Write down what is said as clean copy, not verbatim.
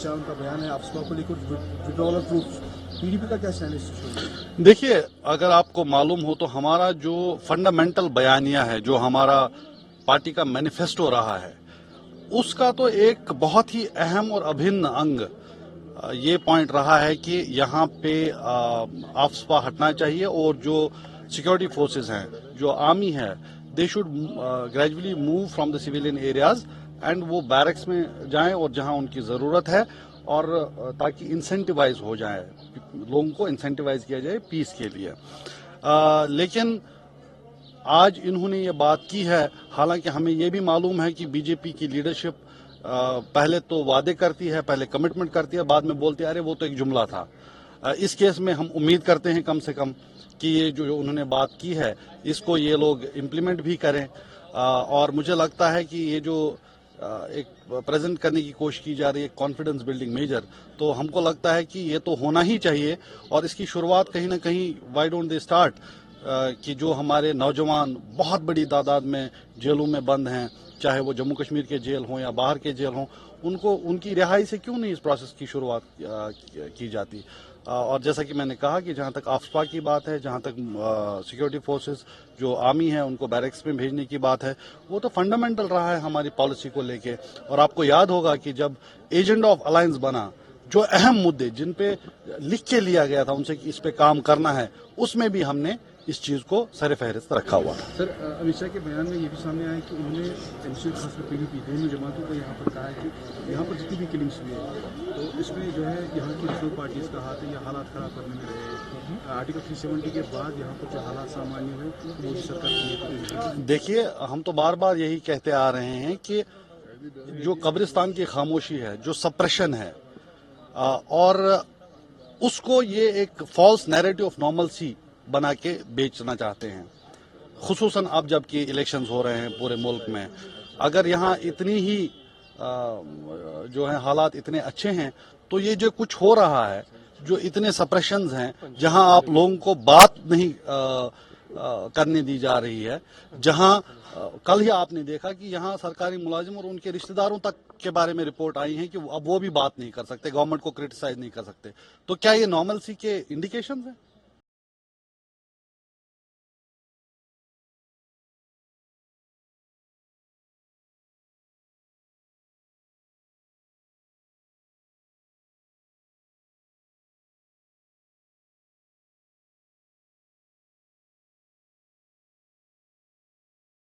उनका बयान है अफसपा को लेकर विड्रॉल ऑफ ट्रूप्स, पीडीपी का क्या स्टैंड है? देखिए, अगर आपको मालूम हो तो हमारा जो फंडामेंटल बयानिया है, जो हमारा पार्टी का मैनिफेस्टो रहा है, उसका तो एक बहुत ही अहम और अभिन्न अंग ये पॉइंट रहा है कि यहाँ पे अफसपा हटना चाहिए और जो सिक्योरिटी फोर्सेस हैं, जो आर्मी है, they should gradually move from the civilian areas and वो बैरक्स में जाएं और जहां उनकी जरूरत है, और ताकि इंसेंटिवाइज हो जाए, लोगों को इंसेंटिवाइज किया जाए पीस के लिए। लेकिन आज इन्होंने ये बात की है, हालांकि हमें ये भी मालूम है कि बीजेपी की लीडरशिप पहले तो वादे करती है, पहले कमिटमेंट करती है, बाद में बोलती है अरे वो तो एक जुमला था। इस केस में हम उम्मीद करते हैं कम से कम कि ये जो उन्होंने बात की है इसको ये लोग इम्प्लीमेंट भी करें। और मुझे लगता है कि ये जो एक प्रेजेंट करने की कोशिश की जा रही है कॉन्फिडेंस बिल्डिंग मेजर, तो हमको लगता है कि ये तो होना ही चाहिए। और इसकी शुरुआत कहीं ना कहीं व्हाई डोंट दे स्टार्ट कि जो हमारे नौजवान बहुत बड़ी तादाद में जेलों में बंद हैं, चाहे वो जम्मू कश्मीर के जेल हों या बाहर के जेल हों, उनको उनकी रिहाई से क्यों नहीं इस प्रोसेस की शुरुआत की जाती। और जैसा कि मैंने कहा कि जहां तक अफसपा की बात है, जहां तक सिक्योरिटी फोर्सेस जो आर्मी है उनको बैरक्स में भेजने की बात है, वो तो फंडामेंटल रहा है हमारी पॉलिसी को लेके। और आपको याद होगा कि जब एजेंडा ऑफ अलायंस बना, जो अहम मुद्दे जिन पे लिख के लिया गया था उनसे कि इस पे काम करना है, उसमें भी हमने इस चीज को सर फहरिस्त रखा हुआ। सर, अमित शाह के बयान में ये भी सामने आया कि उन्होंने एनसीपी खासकर पीडीपी दोनों जमातों को यहाँ पर कहा है कि यहाँ पर जितनी भी किलिंग्स हुई है तो इसमें जो है यहाँ की रिजर्व पार्टीज का हाथ है, या हालात खराब करने में रहे। आर्टिकल 370 के बाद यहाँ पर जो हालात सामान्य हुए तो मोदी सरकार की। देखिए, हम तो बार बार यही कहते आ रहे हैं कि जो कब्रिस्तान की खामोशी है, जो सप्रेशन है, और उसको ये एक फॉल्स नैरेटिव ऑफ नॉर्मलसी बना के बेचना चाहते हैं। खुसूसन अब जबकि इलेक्शंस हो रहे हैं पूरे मुल्क में, अगर यहाँ इतनी ही जो है हालात इतने अच्छे हैं, तो ये जो कुछ हो रहा है, जो इतने सप्रेशंस हैं, जहां आप लोगों को बात नहीं करने दी जा रही है, जहां कल ही आपने देखा कि यहाँ सरकारी मुलाजिम और उनके रिश्तेदारों तक के बारे में रिपोर्ट आई है कि अब वो भी बात नहीं कर सकते, गवर्नमेंट को क्रिटिसाइज नहीं कर सकते, तो क्या ये नॉर्मलसी के इंडिकेशंस हैं?